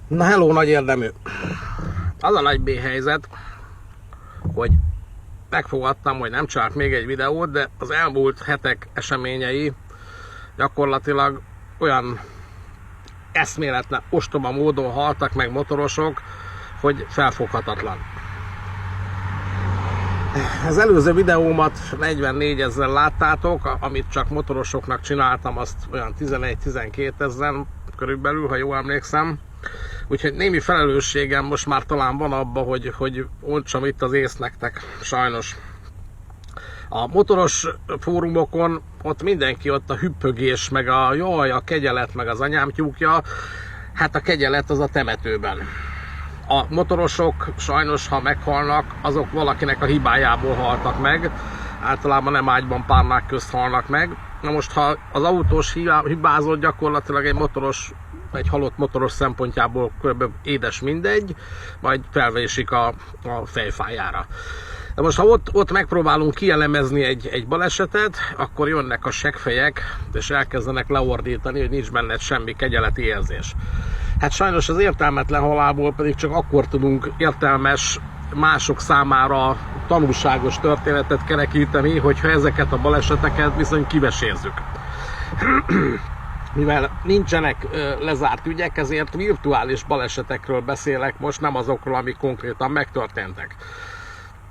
Na hello, nagy érdemű! Az a nagy B helyzet, hogy megfogadtam, hogy nem csinálok még egy videót, de az elmúlt hetek eseményei gyakorlatilag olyan eszméletlen, ostoba módon haltak meg motorosok, hogy felfoghatatlan. Az előző videómat 44 000 láttátok, amit csak motorosoknak csináltam, azt olyan 11-12 000 körülbelül, ha jól emlékszem. Úgyhogy némi felelősségem most már talán van abba, hogy olcsam itt az ész nektek, sajnos. A motoros fórumokon ott mindenki, ott a hüppögés, meg a jaj, a kegyelet, meg az anyám tyúkja. Hát a kegyelet az a temetőben. A motorosok sajnos, ha meghalnak, azok valakinek a hibájából haltak meg. Általában nem ágyban, párnák közt halnak meg. Na most, ha az autós hibázott, gyakorlatilag egy halott motoros szempontjából kb. Édes mindegy, majd felvésik a fejfájára. De most, ha ott megpróbálunk kielemezni egy balesetet, akkor jönnek a seggfejek, és elkezdenek leordítani, hogy nincs benne semmi kegyeleti érzés. Hát sajnos az értelmetlen halálból pedig csak akkor tudunk értelmes, mások számára tanulságos történetet kerekíteni, hogyha ezeket a baleseteket viszont kivesézzük. Mivel nincsenek lezárt ügyek, ezért virtuális balesetekről beszélek most, nem azokról, amik konkrétan megtörténtek.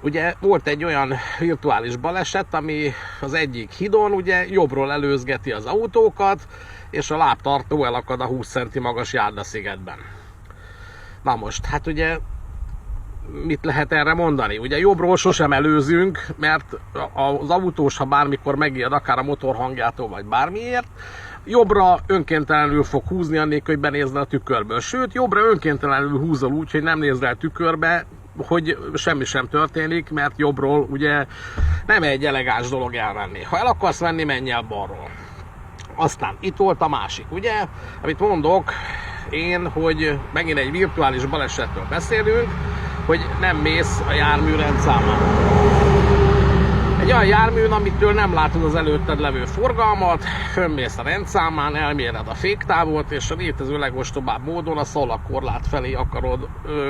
Ugye volt egy olyan virtuális baleset, ami az egyik hídon ugye jobbról előzgeti az autókat, és a lábtartó elakad a 20 cm magas járdaszigetben. Na most, hát ugye mit lehet erre mondani? Ugye jobbról sosem előzünk, mert az autós, ha bármikor megijed, akár a motor hangjától, vagy bármiért, jobbra önkéntelenül fog húzni, annélkül, hogy benézne a tükörből. Sőt, jobbra önkéntelenül húzol úgy, hogy nem nézd el tükörbe, hogy semmi sem történik, mert jobbról ugye nem egy elegáns dolog elmenni. Ha el akarsz menni, menj el balról. Aztán itt volt a másik, ugye, amit mondok én, hogy megint egy virtuális balesetről beszélünk, hogy nem mész a jármű rendszámán. Egy olyan járműn, amitől nem látod az előtted levő forgalmat, fönmész a rendszámán, elméred a féktávot, és a létező legostobább módon a szalakorlát felé akarod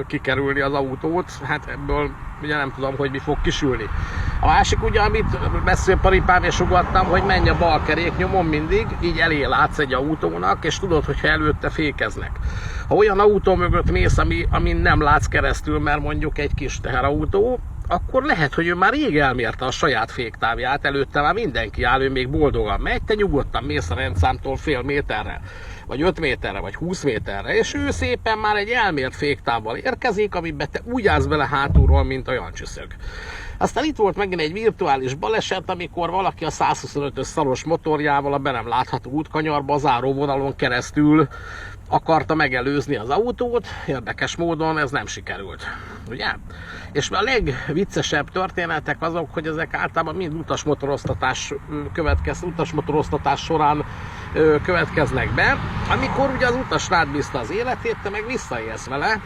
kikerülni az autót. Hát ebből ugye nem tudom, hogy mi fog kisülni. A másik ugye, amit veszőparipám és ugattam, hogy menj a bal keréknyomon mindig, így elé látsz egy autónak, és tudod, hogyha előtte fékeznek. Ha olyan autó mögött mész, amin nem látsz keresztül, mert mondjuk egy kis teherautó, akkor lehet, hogy ő már rég elmérte a saját féktávját, előtte már mindenki áll, ő még boldogan megy, te nyugodtan mész a rendszámtól fél méterre, vagy 5 méterre, vagy 20 méterre, és ő szépen már egy elmért féktávval érkezik, amiben te úgy állsz bele hátulról, mint a jancsüszög. Aztán itt volt megint egy virtuális baleset, amikor valaki a 125-ös szaros motorjával a be nem látható útkanyarba a záróvonalon keresztül akarta megelőzni az autót, érdekes módon ez nem sikerült, ugye? És a legviccesebb történetek azok, hogy ezek általában mind utasmotoroztatás során következnek be, amikor ugye az utas rád bízta az életét, te meg visszaélsz vele,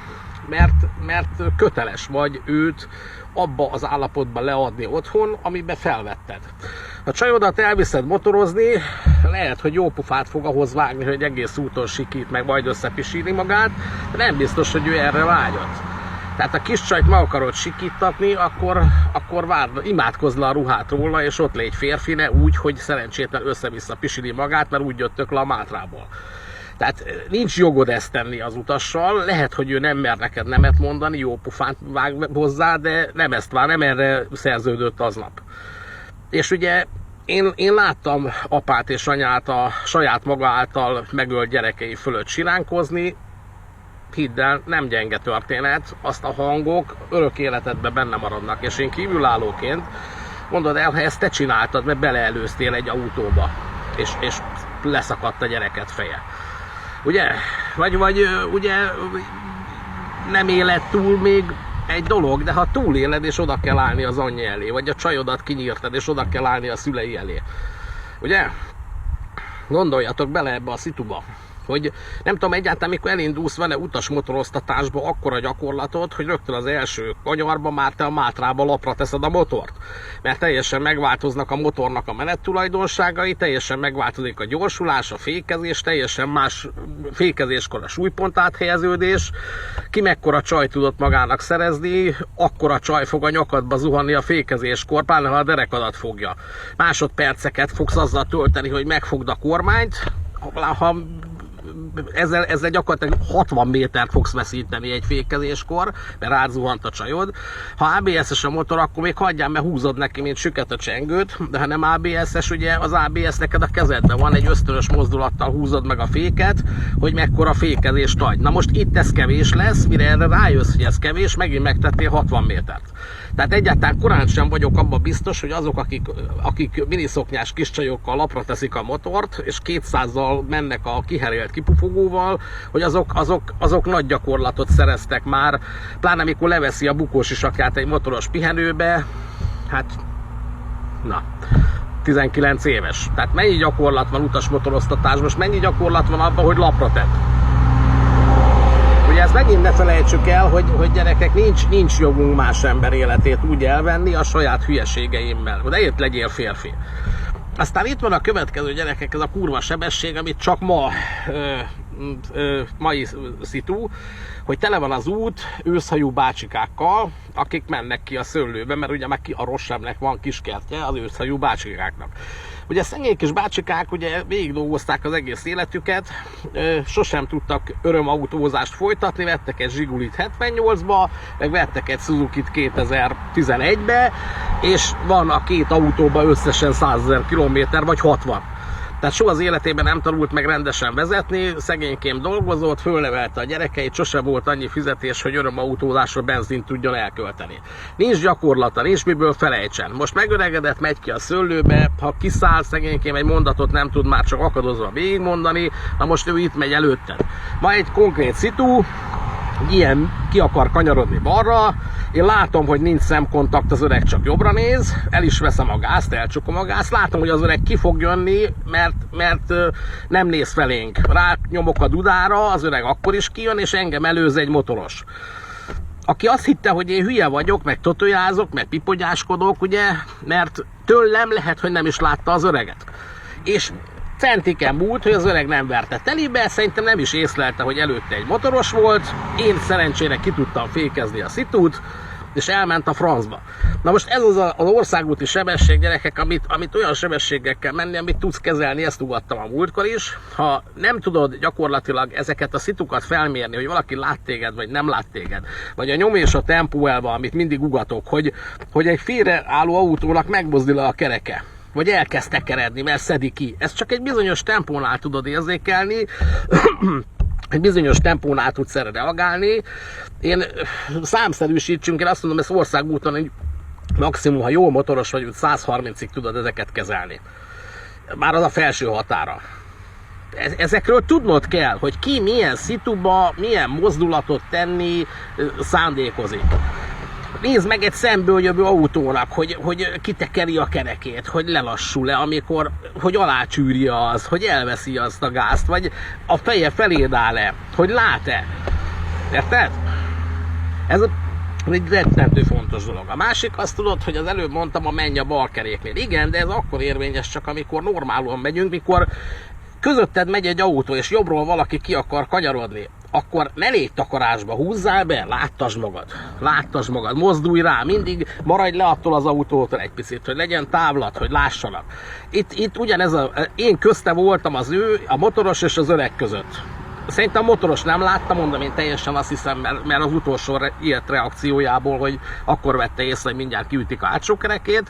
mert köteles vagy őt abba az állapotba leadni otthon, amiben felvetted. Ha csajodat elviszed motorozni, lehet, hogy jó pofát fog ahhoz vágni, hogy egész úton sikít, meg majd összepisíri magát, de nem biztos, hogy ő erre vágyott. Tehát ha kis csajt meg akarod sikítatni, akkor imádkozz le a ruhát róla, és ott légy férfi, ne úgy, hogy szerencsétlen össze-vissza pisili magát, mert úgy jöttök le a Mátrából. Tehát nincs jogod ezt tenni az utassal, lehet, hogy ő nem mer neked nemet mondani, jó pofát vág hozzá, de nem erre szerződött aznap. És ugye én láttam apát és anyát a saját maga által megölt gyerekei fölött siránkozni, hidd el, nem gyenge történet, azt a hangok örök életedben benne maradnak, és én kívülállóként mondod el, ha ezt te csináltad, mert beleelőztél egy autóba, és leszakadt a gyereket feje. Ugye? Vagy ugye nem éled túl még egy dolog, de ha túléled és oda kell állni az anyja elé, vagy a csajodat kinyírtad és oda kell állni a szülei elé. Ugye? Gondoljatok bele ebbe a szituba, hogy nem tudom egyáltalán, mikor elindulsz vele utasmotoroztatásba akkora gyakorlatot, hogy rögtön az első kanyarba már te a Mátrába lapra teszed a motort. Mert teljesen megváltoznak a motornak a menettulajdonságai, teljesen megváltozik a gyorsulás, a fékezés, teljesen más fékezéskor a súlypont áthelyeződés, ki mekkora csaj tudott magának szerezni, akkora csaj fog a nyakadba zuhanni a fékezéskor, pláne ha a derekadat fogja. Másodperceket fogsz azzal tölteni, hogy megfogd a kormányt, ha ezzel gyakorlatilag 60 métert fogsz veszíteni egy fékezéskor, mert rázuhant a csajod. Ha ABS-es a motor, akkor még hagyjál, mert húzod neki, mint süket a csengőt, de ha nem ABS-es, ugye az ABS neked a kezedben van, egy ösztönös mozdulattal húzod meg a féket, hogy mekkora fékezést adj. Na most itt ez kevés lesz, mire erre rájössz, hogy ez kevés, megint megtettél 60 métert. Tehát egyáltalán korán sem vagyok abban biztos, hogy azok, akik miniszoknyás kis csajokkal lapra teszik a motort, és 200-zal mennek a kiherélt kipufogóval, hogy azok nagy gyakorlatot szereztek már, pláne amikor leveszi a bukós isakját egy motoros pihenőbe, hát, na, 19 éves. Tehát mennyi gyakorlat van utasmotoroztatásban, most mennyi gyakorlat van abban, hogy lapra tett? Ugye ezt megint ne felejtsük el, hogy gyerekek, nincs jogunk más ember életét úgy elvenni a saját hülyeségeimmel. De itt legyél férfi. Aztán itt van a következő, gyerekek, ez a kurva sebesség, amit csak mai szitu, hogy tele van az út őszhajú bácsikákkal, akik mennek ki a szőlőbe, mert ugye meg a Rossemnek van kiskertje az őszhajú bácsikáknak. Ugye szegény kis bácsikák ugye végig dolgozták az egész életüket, sosem tudtak örömautózást folytatni, vettek egy Zsigulit 78-ba, meg vettek egy Suzukit 2011-be, és van a két autóban összesen 100 000 kilométer, vagy 60. Tehát soha az életében nem tanult meg rendesen vezetni, szegénykém dolgozott, fölnevelte a gyerekeit, sose volt annyi fizetés, hogy örömautózásra benzint tudjon elkölteni. Nincs gyakorlata, nincs miből felejtsen. Most megöregedett, megy ki a szőlőbe, ha kiszáll szegénykém egy mondatot nem tud már csak akadozva végigmondani, na most ő itt megy előtted. Ma egy konkrét szitu, ilyen ki akar kanyarodni balra, én látom, hogy nincs szemkontakt, az öreg csak jobbra néz, el is veszem a gázt, elcsukom a gázt, látom, hogy az öreg ki fog jönni, mert nem néz felénk. Rányomok a dudára, az öreg akkor is kijön, és engem előz egy motoros. Aki azt hitte, hogy én hülye vagyok, meg totojázok, meg pipogyáskodok, ugye, mert tőlem lehet, hogy nem is látta az öreget. És centiken múlt, hogy az öreg nem verte telibe, szerintem nem is észlelte, hogy előtte egy motoros volt, én szerencsére ki tudtam fékezni a szitút, és elment a francba. Na most ez az országúti sebesség, gyerekek, amit olyan sebességgel kell menni, amit tudsz kezelni, ezt ugattam a múltkor is. Ha nem tudod gyakorlatilag ezeket a szitukat felmérni, hogy valaki lát téged, vagy nem lát téged, vagy a nyom és a tempó elve, amit mindig ugatok, hogy egy félreálló autónak megmozdul a kereke, vagy elkezd tekeredni, mert szedi ki. Ezt csak egy bizonyos tempónál tudod érzékelni, egy bizonyos tempónál tudsz erre reagálni. Én számszerűsítsünk, én azt mondom, ez országúton egy maximum, ha jó motoros vagy, 130-ig tudod ezeket kezelni. Már az a felső határa. Ezekről tudnod kell, hogy ki milyen szituba, milyen mozdulatot tenni szándékozik. Nézd meg egy szemből jövő autónak, hogy kitekeri a kerekét, hogy lelassul-e, hogy alácsűrje az, hogy elveszi azt a gázt, vagy a feje feléd áll-e, hogy lát-e. Érted? Ez egy rettentő fontos dolog. A másik, azt tudod, hogy az előbb mondtam a menj a balkeréknél. Igen, de ez akkor érvényes csak, amikor normálon megyünk, mikor közötted megy egy autó, és jobbról valaki ki akar kanyarodni, akkor ne légy takarásba, húzzál be, láttasd magad, mozdulj rá, mindig maradj le attól az autótól egy picit, hogy legyen távlat, hogy lássanak. Itt ugyanez én közte voltam a motoros és az öreg között. Szerintem a motoros nem látta, mondom, én teljesen azt hiszem, mert az utolsó ilyet reakciójából, hogy akkor vette észre, hogy mindjárt kiütik a hátsó kerekét.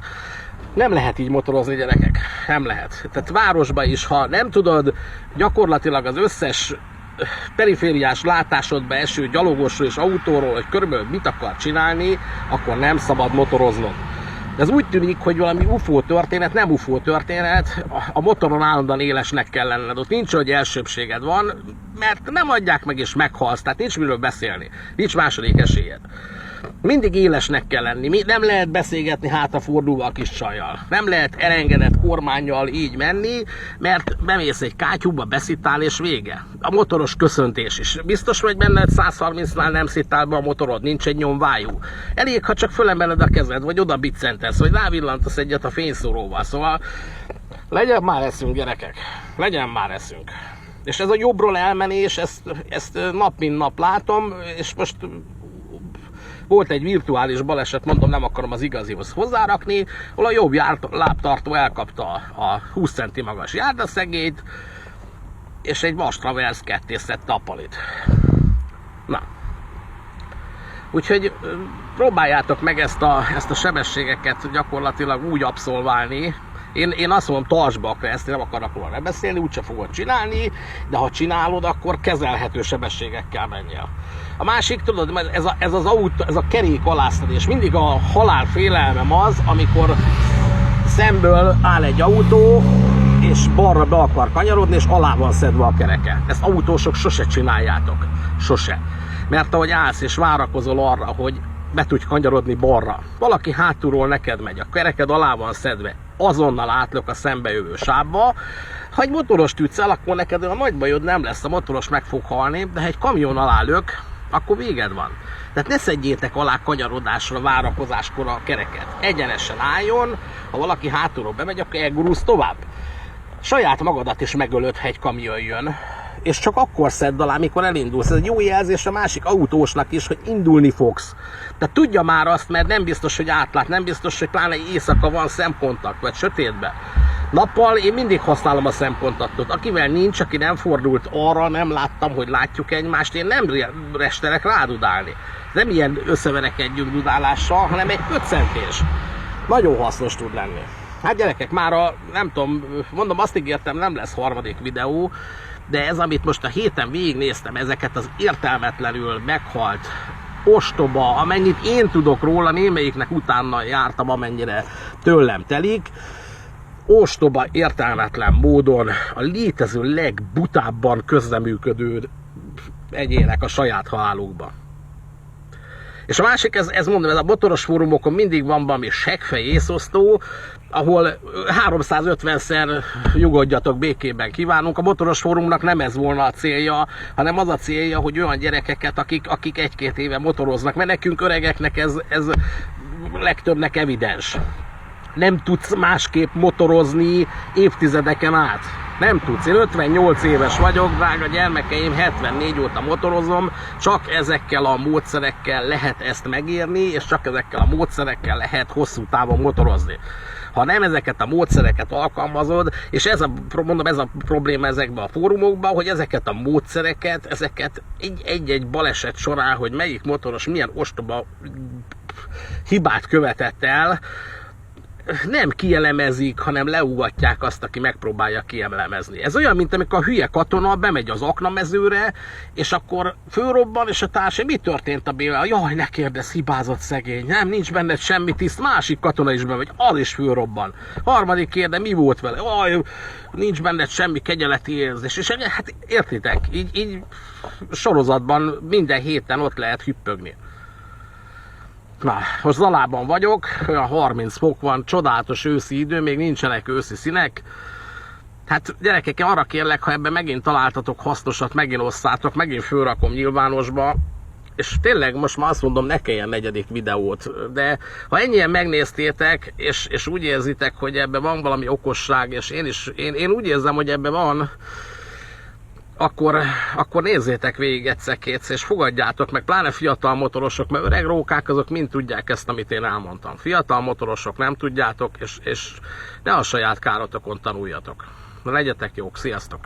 Nem lehet így motorozni, gyerekek, nem lehet. Tehát városba is, ha nem tudod gyakorlatilag az összes perifériás látásodba eső gyalogosról és autóról, hogy körülbelül mit akar csinálni, akkor nem szabad motoroznod. De ez úgy tűnik, hogy valami UFO történet, nem UFO történet, a motoron állandóan élesnek kell lenned, ott nincs, hogy elsőbséged van, mert nem adják meg és meghalsz, tehát nincs miről beszélni, nincs második esélyed. Mindig élesnek kell lenni, nem lehet beszélgetni hátrafordulva a kis csajjal. Nem lehet elengedett kormánnyal így menni, mert bemész egy kátyúba, beszitál és vége. A motoros köszöntés is. Biztos vagy benne, hogy 130-nál nem szitál be a motorod, nincs egy nyomvájú. Elég, ha csak fölemeled a kezed, vagy oda biccentesz, vagy rávillantasz egyet a fényszóróval. Szóval legyen már eszünk, gyerekek. Legyen már eszünk. És ez a jobbról elmenés, ezt nap mint nap látom, és most volt egy virtuális baleset, mondom, nem akarom az igazihoz hozzárakni, ahol a jobb lábtartó elkapta a 20 cm magas járdaszegélyt, és egy vastraversz kettészette a palit. Na. Úgyhogy próbáljátok meg ezt a sebességeket gyakorlatilag úgy abszolválni. Én azt mondom, tartsd be akár ezt, nem akarok róla beszélni, úgyse fogod csinálni, de ha csinálod, akkor kezelhető sebességekkel menjél. A másik, tudod, ez a kerék alászedés, mindig a halál félelmem az, amikor szemből áll egy autó, és balra be akar kanyarodni, és alá van szedve a kereke. Ezt autósok sose csináljátok. Sose. Mert ahogy állsz és várakozol arra, hogy be tudj kanyarodni balra, valaki hátulról neked megy, a kereked alá van szedve, azonnal átlök a szembejövő sávba. Ha egy motorost ütsz el, akkor neked a nagy bajod nem lesz, a motoros meg fog halni, de ha egy kamion alá lök, akkor véged van. Tehát ne szedjétek alá kanyarodásra, várakozáskor a kereket. Egyenesen álljon, ha valaki hátulról bemegy, akkor elgurulsz tovább. Saját magadat is megölöd, ha egy kamion jön, és csak akkor szedd alá, mikor elindulsz. Ez egy jó jelzés a másik autósnak is, hogy indulni fogsz. Tehát tudja már azt, mert nem biztos, hogy átlát, nem biztos, hogy pláne éjszaka van szemkontakt, vagy sötétben. Nappal én mindig használom a szemkontaktot. Akivel nincs, aki nem fordult arra, nem láttam, hogy látjuk egymást, én nem restelek rádudálni. Nem ilyen összeverekedjünk dudálással, hanem egy 5 centés. Nagyon hasznos tud lenni. Hát gyerekek, már nem tudom, mondom, azt ígértem, nem lesz harmadik videó, de ez, amit most a héten végignéztem, ezeket az értelmetlenül meghalt, ostoba, amennyit én tudok róla, némelyiknek utána jártam, amennyire tőlem telik, ostoba, értelmetlen módon a létező legbutábban közreműködő egyének a saját halálukba. És a másik, ez mondom, ez a motoros fórumokon mindig van valami seggfej észosztó, ahol 350-szer nyugodjatok, békében kívánunk. A motoros fórumnak nem ez volna a célja, hanem az a célja, hogy olyan gyerekeket, akik 1-2 éve motoroznak, mert nekünk öregeknek ez legtöbbnek evidens. Nem tudsz másképp motorozni évtizedeken át. Nem tudsz. Én 58 éves vagyok, drága gyermekeim, 74 óta motorozom, csak ezekkel a módszerekkel lehet ezt megérni, és csak ezekkel a módszerekkel lehet hosszú távon motorozni. Ha nem ezeket a módszereket alkalmazod, és ez a probléma ezekben a fórumokban, hogy ezeket a módszereket, ezeket egy-egy baleset során, hogy melyik motoros milyen ostoba hibát követett el, nem kielemezik, hanem leúgatják azt, aki megpróbálja kielemezni. Ez olyan, mint amikor a hülye katona bemegy az aknamezőre, és akkor fölrobban, és a társai, mi történt a Bével? Jaj, ne kérdezz, hibázott szegény, nem, nincs benned semmi tiszt, másik katona is bemegy, az is fölrobban. Harmadik kérde, mi volt vele? Jaj, nincs benned semmi kegyeleti érzés. És hát értitek, így sorozatban minden héten ott lehet hüppögni. Na, most Zalában vagyok, olyan 30 fok van, csodálatos őszi idő, még nincsenek őszi színek. Hát gyerekek, arra kérlek, ha ebben megint találtatok hasznosat, megint osszátok, megint fölrakom nyilvánosba, és tényleg most már azt mondom, ne kelljen 4. videót, de ha ennyien megnéztétek, és úgy érzitek, hogy ebben van valami okosság, és én úgy érzem, hogy ebben van, akkor nézzétek végig egyszer-kétszer, és fogadjátok meg, pláne fiatal motorosok, mert öreg rókák azok mind tudják ezt, amit én elmondtam. Fiatal motorosok nem tudjátok, és ne a saját károtokon tanuljatok. Na, legyetek jók, sziasztok!